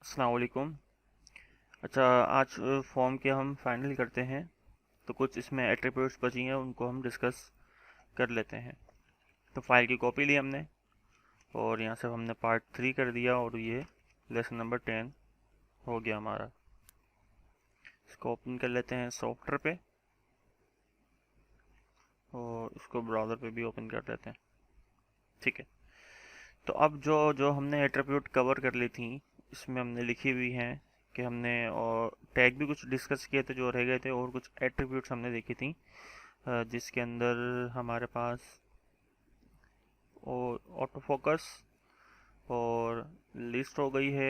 अस्सलाम वालेकुम। अच्छा, आज फॉर्म के हम फाइनल करते हैं। तो कुछ इसमें एट्रीब्यूट्स बची हैं, उनको हम डिस्कस कर लेते हैं। तो फाइल की कॉपी ली हमने और यहाँ से हमने पार्ट 3 कर दिया और ये लेसन नंबर 10 हो गया हमारा। इसको ओपन कर लेते हैं सॉफ्टवेयर पे और इसको ब्राउज़र पे भी ओपन कर लेते हैं। ठीक है, तो अब जो जो हमने एट्रीब्यूट कवर कर ली थी, इसमें हमने लिखी हुई हैं कि हमने और टैग भी कुछ डिस्कस किए थे जो रह गए थे, और कुछ एट्रीब्यूट्स हमने देखी थी जिसके अंदर हमारे पास और ऑटो फोकस और लिस्ट हो गई है,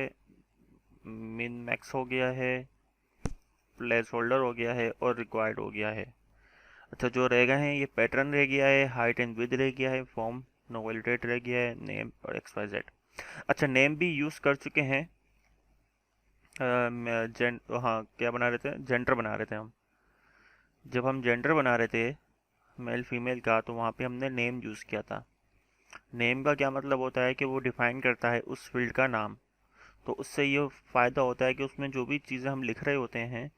मिन मैक्स हो गया है, प्लेस होल्डर हो गया है और रिक्वायर्ड हो गया है। अच्छा, जो रह गए हैं ये पैटर्न रह गया है, हाइट एंड विड्थ रह गया है, फॉर्म नो वैलिडेट रह गया है, नेम और XYZ। अच्छा, नेम भी यूज़ कर चुके हैं। हाँ, क्या बना रहे थे, जेंडर बना रहे थे हम। जब हम जेंडर बना रहे थे मेल फीमेल का, तो वहाँ पे हमने नेम यूज़ किया था। नेम का क्या मतलब होता है कि वो डिफाइन करता है उस फील्ड का नाम। तो उससे ये फ़ायदा होता है कि उसमें जो भी चीज़ें हम लिख रहे होते हैं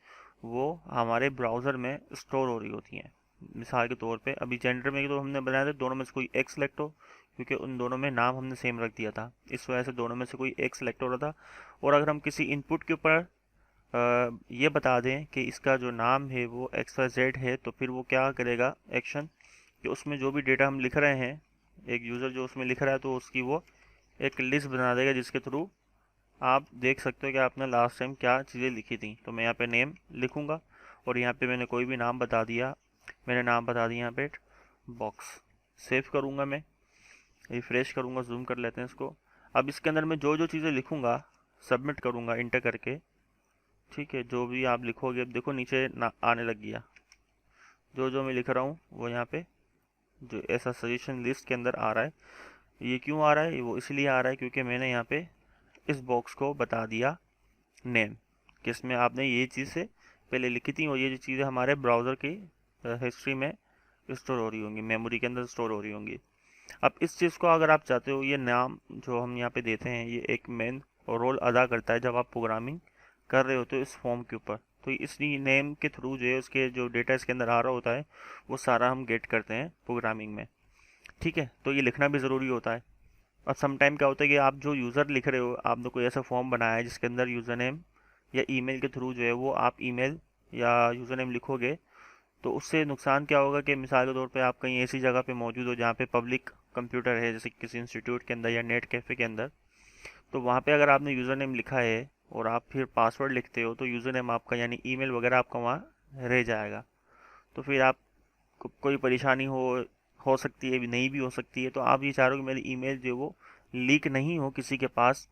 वो हमारे ब्राउज़र में स्टोर हो रही होती हैं। मिसाल के तौर पे अभी जेंडर में तो हमने बनाया था दोनों में से कोई एक सेलेक्ट हो, क्योंकि उन दोनों में नाम हमने सेम रख दिया था, इस वजह से दोनों में से कोई एक सेलेक्ट हो रहा था। और अगर हम किसी इनपुट के ऊपर ये बता दें कि इसका जो नाम है वो XYZ है, तो फिर वो क्या करेगा एक्शन, कि उसमें जो भी डेटा हम लिख रहे हैं, एक यूज़र जो उसमें लिख रहा है तो उसकी वो एक लिस्ट बना देगा, जिसके थ्रू आप देख सकते हो कि आपने लास्ट टाइम क्या चीज़ें लिखी थी। तो मैं यहाँ पे नेम लिखूँगा और यहाँ पे मैंने कोई भी नाम बता दिया। मैंने नाम बता दिया यहाँ पे बॉक्स। सेव करूँगा, मैं रिफ्रेश करूँगा, जूम कर लेते हैं इसको। अब इसके अंदर मैं जो जो चीज़ें लिखूँगा सबमिट करूँगा इंटर करके। ठीक है, जो भी आप लिखोगे, अब देखो नीचे ना आने लग गया। जो जो मैं लिख रहा हूँ वो यहाँ पे जो ऐसा सजेशन लिस्ट के अंदर आ रहा है। ये क्यों आ रहा है, वो इसलिए आ रहा है क्योंकि मैंने यहाँ पे इस बॉक्स को बता दिया नेम, कि इसमें आपने ये चीज़ें पहले लिखी थी और ये जो चीज़ें हमारे ब्राउज़र की हिस्ट्री में स्टोर हो रही होंगी, मेमोरी के अंदर स्टोर हो रही होंगी। अब इस चीज़ को अगर आप चाहते हो, ये नाम जो हम यहाँ पे देते हैं ये एक मेन रोल अदा करता है जब आप प्रोग्रामिंग कर रहे होते हो इस फॉर्म के ऊपर। तो इस नेम के थ्रू जो है उसके जो डेटा इसके अंदर आ रहा होता है वो सारा हम गेट करते हैं प्रोग्रामिंग में। ठीक है, तो ये लिखना भी ज़रूरी होता है। अब सम टाइम क्या होता है कि आप जो यूज़र लिख रहे हो, आपने कोई ऐसा फॉर्म बनाया है जिसके अंदर यूज़र नेम या ईमेल के थ्रू जो है वो आप ईमेल या यूज़र नेम लिखोगे, तो उससे नुकसान क्या होगा कि मिसाल के तौर पे आप कहीं ऐसी जगह पे मौजूद हो जहाँ पे पब्लिक कंप्यूटर है, जैसे किसी इंस्टीट्यूट के अंदर या नेट कैफ़े के अंदर। तो वहाँ पे अगर आपने यूज़र नेम लिखा है और आप फिर पासवर्ड लिखते हो, तो यूज़र नेम आपका यानी ईमेल वगैरह आपका वहाँ रह जाएगा। तो फिर आप कोई परेशानी हो सकती है, भी नहीं भी हो सकती है। तो आप ये चाह रहे हो कि मेरी ईमेल जो है वो लीक नहीं हो किसी के पास,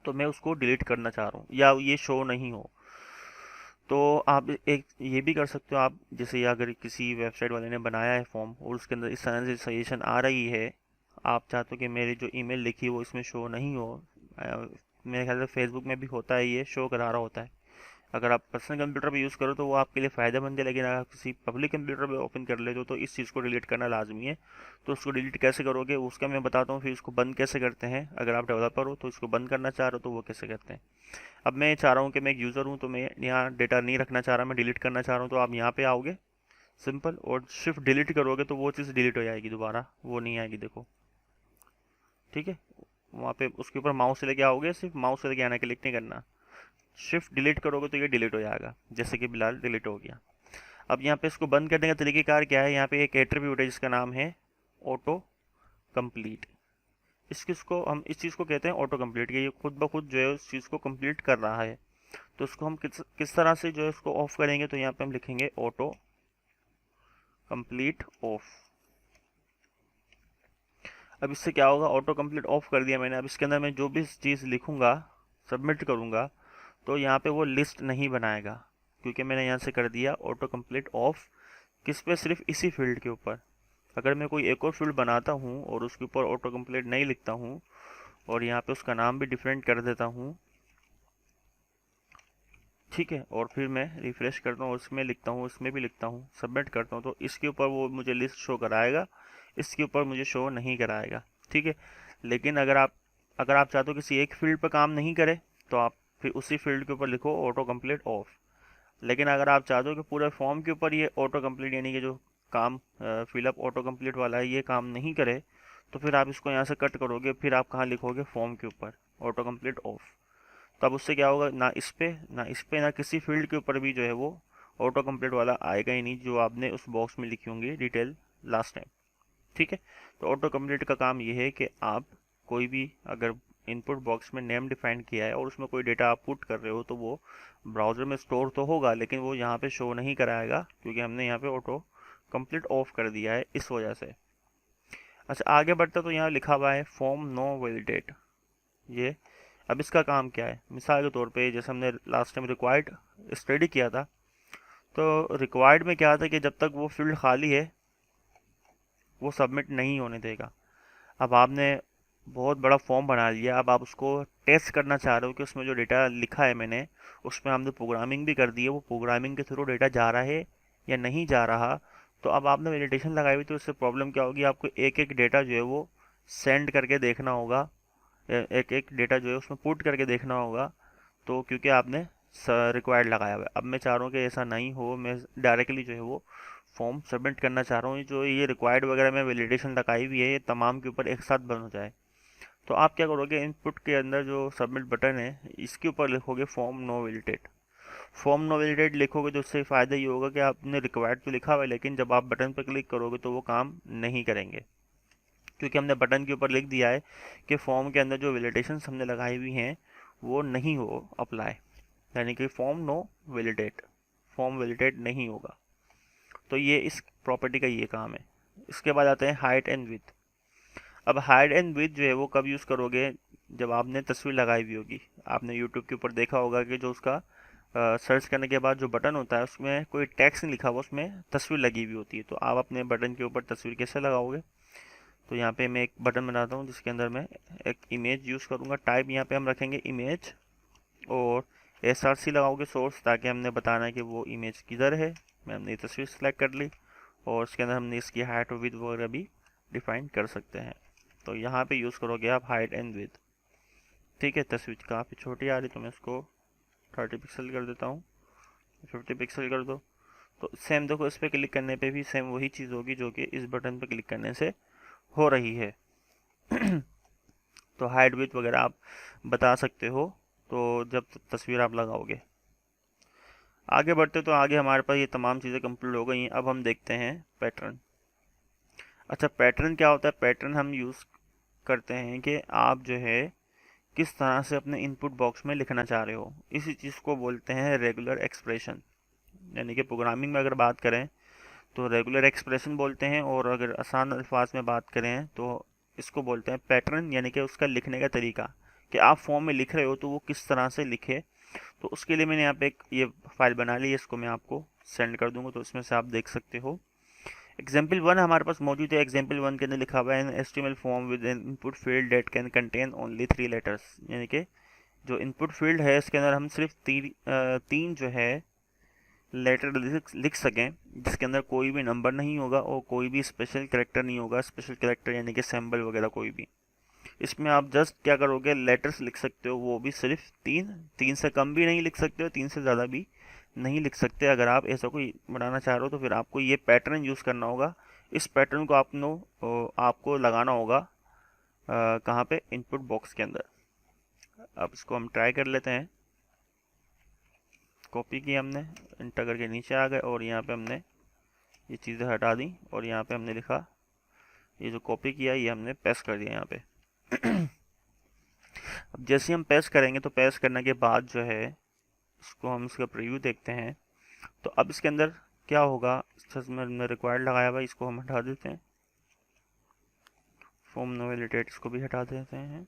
तो मैं उसको डिलीट करना चाह रहा हूँ या ये शो नहीं हो। तो आप एक ये भी कर सकते हो, आप जैसे अगर किसी वेबसाइट वाले ने बनाया है फॉर्म और उसके अंदर इस तरह से सजेशन आ रही है, आप चाहते हो कि मेरी जो ईमेल लिखी है वो इसमें शो नहीं हो। मेरे ख्याल से फेसबुक में भी होता है, ये शो करा रहा होता है। अगर आप पर्सनल कंप्यूटर पे यूज़ करो तो वो आपके लिए फ़ायदेमंद है, लेकिन अगर आप किसी पब्लिक कंप्यूटर पे ओपन कर लेते हो तो इस चीज़ को डिलीट करना लाजमी है। तो उसको डिलीट कैसे करोगे उसका मैं बताता हूँ, फिर उसको बंद कैसे करते हैं। अगर आप डेवलपर हो तो इसको बंद करना चाह रहे हो तो वो कैसे करते हैं। अब मैं चाह रहा हूँ कि मैं एक यूज़र हूँ, तो मैं यहाँ डेटा नहीं रखना चाह रहा, मैं डिलीट करना चाह रहा हूँ। तो आप यहाँ पे आओगे सिंपल और शिफ्ट डिलीट करोगे तो वो चीज़ डिलीट हो जाएगी, दोबारा वो नहीं आएगी, देखो। ठीक है, वहाँ पे उसके ऊपर माउस से लेके आओगे, सिर्फ माउस से लेके आना, क्लिक नहीं करना। शिफ्ट डिलीट करोगे तो ये डिलीट हो जाएगा, जैसे कि बिलाल डिलीट हो गया। अब यहाँ पे इसको बंद करने का तरीकेकार क्या है, यहाँ पे एक एट्रीब्यूट है जिसका नाम है ऑटो कंप्लीट। इसको हम इस चीज़ को कहते हैं ऑटो कंप्लीट, कि ये खुद ब खुद जो है उस चीज़ को कंप्लीट कर रहा है। तो इसको हम किस तरह से जो है इसको ऑफ करेंगे, तो यहाँ पे हम लिखेंगे ऑटो कंप्लीट ऑफ। अब इससे क्या होगा, ऑटो कंप्लीट ऑफ कर दिया मैंने। अब इसके अंदर मैं जो भी चीज़ लिखूंगा, सबमिट करूंगा, तो यहाँ पे वो लिस्ट नहीं बनाएगा, क्योंकि मैंने यहाँ से कर दिया ऑटो कंप्लीट ऑफ। किस पे, सिर्फ इसी फील्ड के ऊपर। अगर मैं कोई एक और फील्ड बनाता हूँ और उसके ऊपर ऑटो कंप्लीट नहीं लिखता हूँ और यहाँ पे उसका नाम भी डिफरेंट कर देता हूँ, ठीक है, और फिर मैं रिफ्रेश करता हूँ, उसमें लिखता हूँ, उसमें भी लिखता हूँ, सबमिट करता हूँ, तो इसके ऊपर वो मुझे लिस्ट शो कराएगा, इसके ऊपर मुझे शो नहीं कराएगा। ठीक है, लेकिन अगर आप चाहते हो किसी एक फील्ड पर काम नहीं करे, तो आप फिर उसी फील्ड के ऊपर लिखो ऑटो कंप्लीट ऑफ। लेकिन अगर आप चाहते हो कि पूरे फॉर्म के ऊपर ये ऑटो कंप्लीट यानी कि जो काम फिलअप ऑटो कंप्लीट वाला है ये काम नहीं करे, तो फिर आप इसको यहाँ से कट करोगे, फिर आप कहाँ लिखोगे, फॉर्म के ऊपर ऑटो कंप्लीट ऑफ। तो अब उससे क्या होगा, ना किसी फील्ड के ऊपर भी जो है वो ऑटो कंप्लीट वाला आएगा ही नहीं, जो आपने उस बॉक्स में लिखी होंगी डिटेल लास्ट टाइम। ठीक है। तो ऑटो कंप्लीट का काम ये है कि आप कोई भी अगर इनपुट बॉक्स में नेम डिफाइन किया है और उसमें कोई डेटा आप पुट कर रहे हो, तो वो ब्राउज़र में स्टोर तो होगा लेकिन वो यहाँ पे शो नहीं कराएगा, क्योंकि हमने यहाँ पे ऑटो कंप्लीट ऑफ कर दिया है इस वजह से। अच्छा, आगे बढ़ते तो यहाँ लिखा हुआ है फॉर्म नो वैलिडेट। ये अब इसका काम क्या है, मिसाल के तौर पे जैसे हमने लास्ट टाइम रिक्वायर्ड स्टडी किया था, तो रिक्वायर्ड में क्या था कि जब तक वो फील्ड खाली है वो सबमिट नहीं होने देगा। अब आपने बहुत बड़ा फॉर्म बना लिया, अब आप उसको टेस्ट करना चाह रहे हो कि उसमें जो डेटा लिखा है मैंने, उसमें हमने प्रोग्रामिंग भी कर दी है, वो प्रोग्रामिंग के थ्रू डेटा जा रहा है या नहीं जा रहा। तो अब आपने वैलिडेशन लगाई हुई, तो इससे प्रॉब्लम क्या होगी, आपको एक एक डेटा जो है वो सेंड करके देखना होगा, एक एक डेटा जो है उसमें पुट करके देखना होगा। तो क्योंकि आपने रिक्वायर्ड लगाया हुआ है, अब मैं चाह रहा हूँ कि ऐसा नहीं हो, मैं डायरेक्टली जो है वो फॉर्म सबमिट करना चाह रहा हूँ, जो ये रिक्वायर्ड वगैरह में वैलिडेशन लगाई हुई है ये तमाम के ऊपर एक साथ बंद हो जाए। तो आप क्या करोगे, इनपुट के अंदर जो सबमिट बटन है इसके ऊपर लिखोगे form no validate. Form no validate लिखोगे तो उससे फ़ायदा ये होगा कि आपने रिक्वायर्ड तो लिखा हुआ है, लेकिन जब आप बटन पर क्लिक करोगे तो वो काम नहीं करेंगे, क्योंकि हमने बटन के ऊपर लिख दिया है कि फॉर्म के अंदर जो वैलिडेशन हमने लगाई हुई हैं वो नहीं हो अप्लाई, यानी कि form no validate, form validate नहीं होगा। तो ये इस प्रॉपर्टी का ये काम है। इसके बाद आते हैं हाइट एंड विड्थ। अब हाइट एंड विड्थ जो है वो कब यूज़ करोगे, जब आपने तस्वीर लगाई हुई होगी। आपने यूट्यूब के ऊपर देखा होगा कि जो उसका सर्च करने के बाद जो बटन होता है उसमें कोई टेक्स्ट नहीं लिखा हुआ, उसमें तस्वीर लगी हुई होती है। तो आप अपने बटन के ऊपर तस्वीर कैसे लगाओगे, तो यहाँ पे मैं एक बटन बनाता हूँ जिसके अंदर मैं एक इमेज यूज़ करूँगा। टाइप यहाँ पे हम रखेंगे इमेज, और SRC लगाओगे सोर्स, ताकि हमने बताना है कि वो इमेज किधर है। हमने ये तस्वीर सेलेक्ट कर ली, और उसके अंदर हमने इसकी हाइट और विड्थ वगैरह भी डिफाइन कर सकते हैं। तो यहाँ पे यूज़ करोगे आप हाइट एंड विड्थ। ठीक है, तस्वीर काफ़ी छोटी आ रही तो मैं इसको 30 पिक्सल कर देता हूँ, 50 पिक्सल कर दो। तो सेम देखो, इस पर क्लिक करने पे भी सेम वही चीज़ होगी जो कि इस बटन पर क्लिक करने से हो रही है। तो हाइट विड्थ वगैरह आप बता सकते हो तो जब तस्वीर आप लगाओगे। आगे बढ़ते तो आगे हमारे पास ये तमाम चीज़ें कंप्लीट हो गई हैं। अब हम देखते हैं पैटर्न। अच्छा, पैटर्न क्या होता है, पैटर्न हम यूज़ करते हैं कि आप जो है किस तरह से अपने इनपुट बॉक्स में लिखना चाह रहे हो, इसी चीज़ को बोलते हैं रेगुलर एक्सप्रेशन। यानी कि प्रोग्रामिंग में अगर बात करें तो रेगुलर एक्सप्रेशन बोलते हैं, और अगर आसान अल्फाज में बात करें तो इसको बोलते हैं पैटर्न, यानी कि उसका लिखने का तरीका, कि आप फॉर्म में लिख रहे हो तो वो किस तरह से लिखे। तो उसके लिए मैंने यहाँ पे एक ये फाइल बना ली है, इसको मैं आपको सेंड कर दूंगा, तो इसमें से आप देख सकते हो। एग्जाम्पल 1 हमारे पास मौजूद है। एग्जाम्पल 1 के अंदर लिखा हुआ है an HTML form with an input field that can contain only 3 letters, यानी कि जो इनपुट फील्ड है इसके अंदर हम सिर्फ तीन जो है लेटर लिख सकें, जिसके अंदर कोई भी नंबर नहीं होगा और कोई भी स्पेशल कैरेक्टर नहीं होगा। स्पेशल कैरेक्टर यानी कि सिंबल वगैरह कोई भी। इसमें आप जस्ट क्या करोगे, लेटर्स लिख सकते हो, वो भी सिर्फ तीन। तीन से कम भी नहीं लिख सकते हो, तीन से ज़्यादा भी नहीं लिख सकते। अगर आप ऐसा कोई बनाना चाह रहे हो तो फिर आपको ये पैटर्न यूज़ करना होगा। इस पैटर्न को आपको लगाना होगा कहाँ पे, इनपुट बॉक्स के अंदर। अब इसको हम ट्राई कर लेते हैं। कॉपी की हमने, इंटर करके नीचे आ गए और यहाँ पे हमने ये चीज़ें हटा दी, और यहाँ पे हमने लिखा, ये जो कॉपी किया ये हमने पेस्ट कर दिया यहाँ पे। अब जैसे हम पेस्ट करेंगे तो पेस्ट करने के बाद जो है इसको हम इसका प्रीव्यू देखते हैं। तो अब इसके अंदर क्या होगा, इसमें हमने रिक्वायर्ड लगाया हुआ, इसको हम हटा देते हैं। फॉर्म नो वैलिडेट इसको भी हटा देते हैं।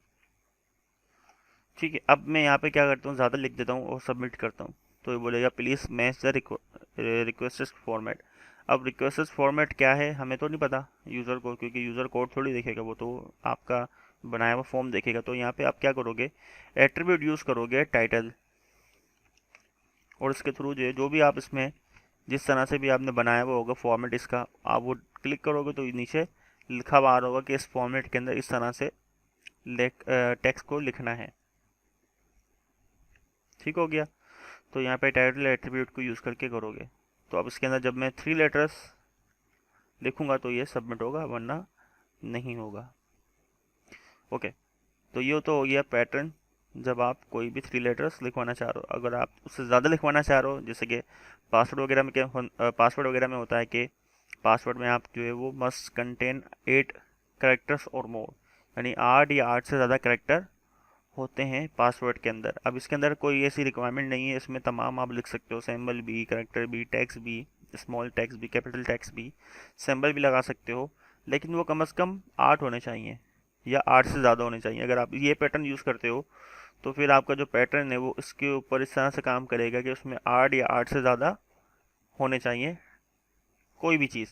ठीक है, अब मैं यहाँ पे क्या करता हूँ, ज़्यादा लिख देता हूँ और सबमिट करता हूँ। तो ये बोलेगा please match the requested format. अब रिक्वेस्टेड फॉर्मेट क्या है हमें तो नहीं पता यूज़र को, क्योंकि यूज़र कोड थोड़ी देखेगा, वो तो आपका बनाया हुआ फॉर्म देखेगा। तो यहाँ पे आप क्या करोगे, एट्रीब्यूट यूज़ करोगे टाइटल, और इसके थ्रू जो भी आप इसमें जिस तरह से भी आपने बनाया हुआ होगा फॉर्मेट इसका, आप वो क्लिक करोगे तो नीचे लिखा हुआ आ रहा होगा कि इस फॉर्मेट के अंदर इस तरह से टेक्स्ट को लिखना है। ठीक हो गया। तो यहाँ पे टाइटल एट्रीब्यूट को यूज़ करके करोगे। तो अब इसके अंदर जब मैं 3 लेटर्स लिखूँगा तो ये सबमिट होगा, वरना नहीं होगा। ओके, तो ये तो हो गया पैटर्न जब आप कोई भी 3 लेटर्स लिखवाना चाह रहे हो। अगर आप उससे ज़्यादा लिखवाना चाह रहे हो, जैसे कि पासवर्ड वगैरह में पासवर्ड वगैरह में होता है कि पासवर्ड में आप जो है वो मस्ट कंटेन 8 करेक्टर्स और मोर, यानी 8 या 8 से ज़्यादा करेक्टर होते हैं पासवर्ड के अंदर। अब इसके अंदर कोई ऐसी रिक्वायरमेंट नहीं है, इसमें तमाम आप लिख सकते हो, सिंबल भी, करेक्टर भी, टेक्स्ट भी, स्मॉल टेक्स्ट भी, कैपिटल टेक्स्ट भी, सिंबल भी लगा सकते हो, लेकिन वो कम से कम 8 होने चाहिए या 8 से ज़्यादा होने चाहिए। अगर आप ये पैटर्न यूज़ करते हो तो फिर आपका जो पैटर्न है वो इसके ऊपर इस तरह से काम करेगा कि उसमें 8 या 8 से ज़्यादा होने चाहिए कोई भी चीज़।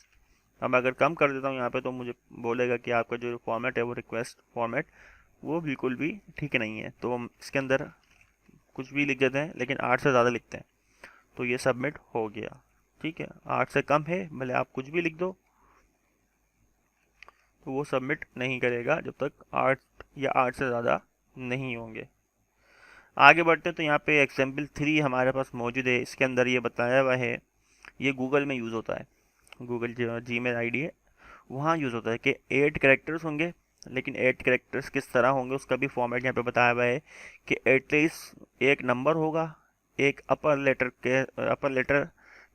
अब अगर कम कर देता हूँ यहाँ पे तो मुझे बोलेगा कि आपका जो फॉर्मेट है वो रिक्वेस्ट फॉर्मेट वो बिल्कुल भी ठीक नहीं है। तो हम इसके अंदर कुछ भी लिख देते हैं, लेकिन 8 से ज़्यादा लिखते हैं, तो ये सबमिट हो गया। ठीक है, 8 से कम है भले आप कुछ भी लिख दो तो वो सबमिट नहीं करेगा जब तक 8 या 8 से ज़्यादा नहीं होंगे। आगे बढ़ते हैं तो यहाँ पे एग्जाम्पल 3 हमारे पास मौजूद है। इसके अंदर ये बताया हुआ है, ये गूगल में यूज़ होता है, गूगल जो जीमेल आईडी है वहाँ यूज़ होता है कि 8 कैरेक्टर्स होंगे, लेकिन 8 कैरेक्टर्स किस तरह होंगे उसका भी फॉर्मेट यहाँ पे बताया हुआ है कि एटलीस्ट एक नंबर होगा, एक अपर लेटर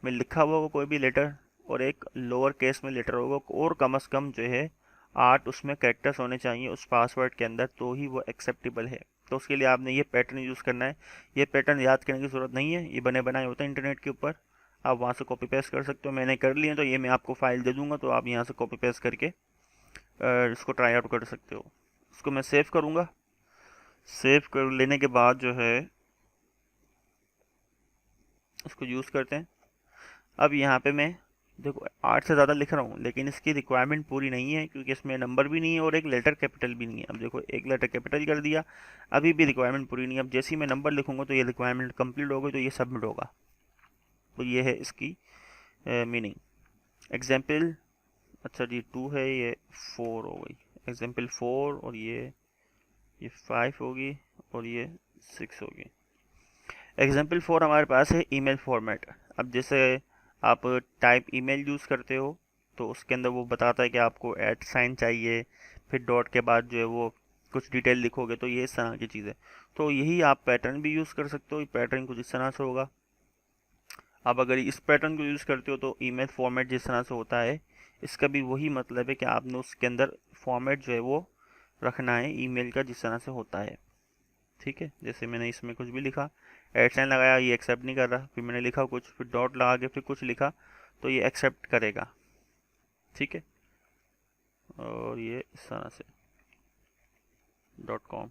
में लिखा हुआ होगा कोई भी लेटर, और एक लोअर केस में लेटर होगा, और कम से कम जो है 8 उसमें कैरेक्टर्स होने चाहिए उस पासवर्ड के अंदर, तो ही वो एक्सेप्टेबल है। तो उसके लिए आपने ये पैटर्न यूज़ करना है। ये पैटर्न याद करने की ज़रूरत नहीं है, ये बने बनाए होते हैं इंटरनेट के ऊपर, आप वहाँ से कॉपी पेस्ट कर सकते हो। मैंने कर लिए तो ये मैं आपको फाइल दे दूँगा, तो आप यहाँ से कॉपी पेस्ट करके इसको ट्राई आउट कर सकते हो। इसको मैं सेव करूँगा। सेव कर लेने के बाद जो है इसको यूज़ करते हैं। अब यहाँ पे मैं देखो 8 से ज़्यादा लिख रहा हूँ, लेकिन इसकी रिक्वायरमेंट पूरी नहीं है क्योंकि इसमें नंबर भी नहीं है और एक लेटर कैपिटल भी नहीं है। अब देखो एक लेटर कैपिटल कर दिया, अभी भी रिक्वायरमेंट पूरी नहीं है। अब जैसे ही मैं नंबर लिखूँगा तो ये रिक्वायरमेंट कंप्लीट होगी, तो ये सबमिट होगा। तो ये है इसकी मीनिंग। एग्जाम्पल, अच्छा जी 2 है, ये 4 हो गई। एग्जाम्पल 4 और ये 5 होगी और ये 6 होगी। एग्जाम्पल 4 हमारे पास है ईमेल फॉर्मेट। अब जैसे आप टाइप ईमेल यूज़ करते हो तो उसके अंदर वो बताता है कि आपको ऐट साइन चाहिए, फिर डॉट के बाद जो है वो कुछ डिटेल लिखोगे, तो ये इस तरह की चीज़ें। तो यही आप पैटर्न भी यूज़ कर सकते हो। पैटर्न कुछ इस तरह से होगा। आप अगर इस पैटर्न को यूज़ करते हो तो ईमेल फॉर्मेट जिस तरह से होता है, इसका भी वही मतलब है कि आपने उसके अंदर फॉर्मेट जो है वो रखना है ईमेल का जिस तरह से होता है। ठीक है, जैसे मैंने इसमें कुछ भी लिखा, एट साइन लगाया, ये एक्सेप्ट नहीं कर रहा, फिर मैंने लिखा कुछ, फिर डॉट लगा के फिर कुछ लिखा, तो ये एक्सेप्ट करेगा। ठीक है, और ये इस तरह से .com।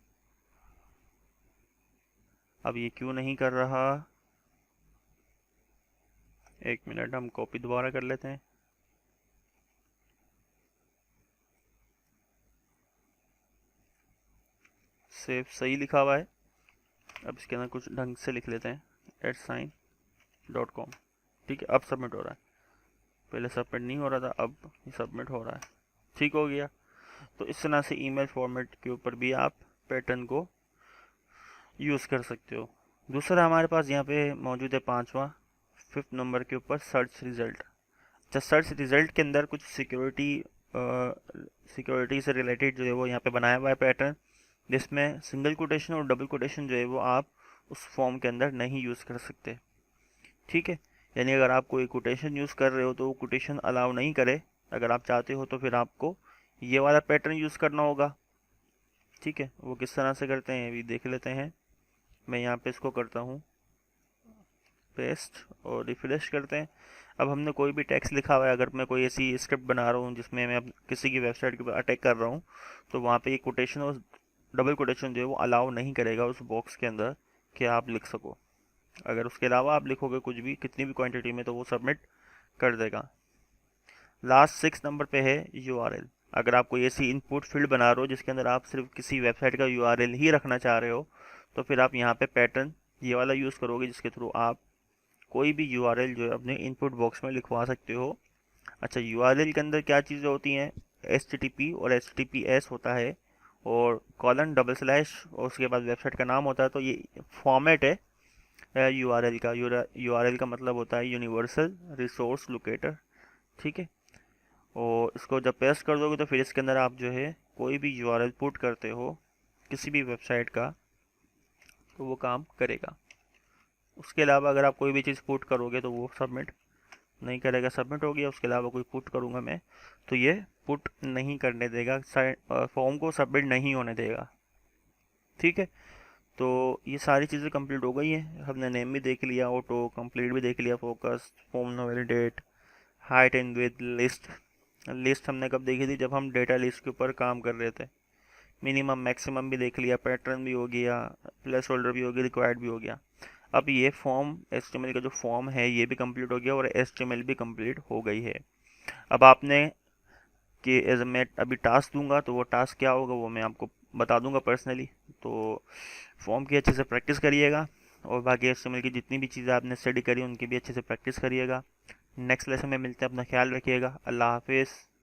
अब ये क्यों नहीं कर रहा, एक मिनट, हम कॉपी दोबारा कर लेते हैं। सेव सही लिखा हुआ है। अब इसके अंदर कुछ ढंग से लिख लेते हैं, @sign.com। ठीक है, अब सबमिट हो रहा है। पहले सबमिट नहीं हो रहा था, अब सबमिट हो रहा है। ठीक हो गया। तो इस तरह से ईमेल फॉर्मेट के ऊपर भी आप पैटर्न को यूज़ कर सकते हो। दूसरा हमारे पास यहाँ पे मौजूद है पांचवा, 5th नंबर के ऊपर सर्च रिज़ल्ट। अच्छा, सर्च रिज़ल्ट के अंदर कुछ सिक्योरिटी से रिलेटेड जो है वो यहाँ पे बनाया हुआ है पैटर्न, जिसमें सिंगल कोटेशन और डबल कोटेशन जो है वो आप उस फॉर्म के अंदर नहीं यूज़ कर सकते। ठीक है, यानी अगर आप कोई कोटेशन यूज़ कर रहे हो तो वो कोटेशन अलाउ नहीं करे। अगर आप चाहते हो तो फिर आपको ये वाला पैटर्न यूज़ करना होगा। ठीक है, वो किस तरह से करते हैं अभी देख लेते हैं। मैं यहाँ पे इसको करता हूँ पेस्ट और रिफ्रेश करते हैं। अब हमने कोई भी टेक्स्ट लिखा हुआ है, अगर मैं कोई ऐसी स्क्रिप्ट बना रहा हूँ जिसमें मैं किसी की वेबसाइट के ऊपर अटैक कर रहा हूँ, तो वहाँ पे ये कोटेशन और डबल कोटेशन जो है वो अलाउ नहीं करेगा उस बॉक्स के अंदर कि आप लिख सको। अगर उसके अलावा आप लिखोगे कुछ भी कितनी भी क्वांटिटी में तो वो सबमिट कर देगा। लास्ट 6 नंबर पे है URL। अगर आप कोई ऐसी इनपुट फील्ड बना रहे हो जिसके अंदर आप सिर्फ किसी वेबसाइट का URL ही रखना चाह रहे हो, तो फिर आप यहाँ पे पैटर्न ये वाला यूज़ करोगे जिसके थ्रू आप कोई भी URL जो है अपने इनपुट बॉक्स में लिखवा सकते हो। अच्छा, URL के अंदर क्या चीज़ें होती हैं, HTTP और HTTPS होता है, और कॉलन डबल स्लैश और उसके बाद वेबसाइट का नाम होता है। तो ये फॉर्मेट है यूआरएल का। यूआरएल का मतलब होता है यूनिवर्सल रिसोर्स लोकेटर, ठीक है। और इसको जब पेस्ट कर दोगे तो फिर इसके अंदर आप जो है कोई भी यूआरएल पुट करते हो किसी भी वेबसाइट का तो वो काम करेगा। उसके अलावा अगर आप कोई भी चीज़ पुट करोगे तो वो सबमिट नहीं करेगा। सबमिट हो गया, उसके अलावा कोई पुट करूँगा मैं तो ये पुट नहीं करने देगा, फॉर्म को सबमिट नहीं होने देगा, ठीक है। तो ये सारी चीज़ें कंप्लीट हो गई हैं। हमने नेम भी देख लिया, ऑटो कंप्लीट भी देख लिया, focus, form no validate, height and width, list. List हमने कब देखी थी? जब हम डेटा लिस्ट के ऊपर काम कर रहे थे। मिनिमम मैक्सिमम भी देख लिया, पैटर्न भी हो गया, प्लेस होल्डर भी हो गया, रिक्वायर्ड भी हो गया। अब ये फॉर्म HTML का जो फॉर्म है ये भी कंप्लीट हो गया और HTML भी कंप्लीट हो गई है। अब आपने कि एज मैं अभी टास्क दूंगा तो वो टास्क क्या होगा वो मैं आपको बता दूंगा पर्सनली। तो फॉर्म की अच्छे से प्रैक्टिस करिएगा और बाकी HTML की जितनी भी चीज़ें आपने स्टडी करी उनकी भी अच्छे से प्रैक्टिस करिएगा। नेक्स्ट लेसन में मिलते हैं, अपना ख्याल रखिएगा। अल्लाह हाफिज़।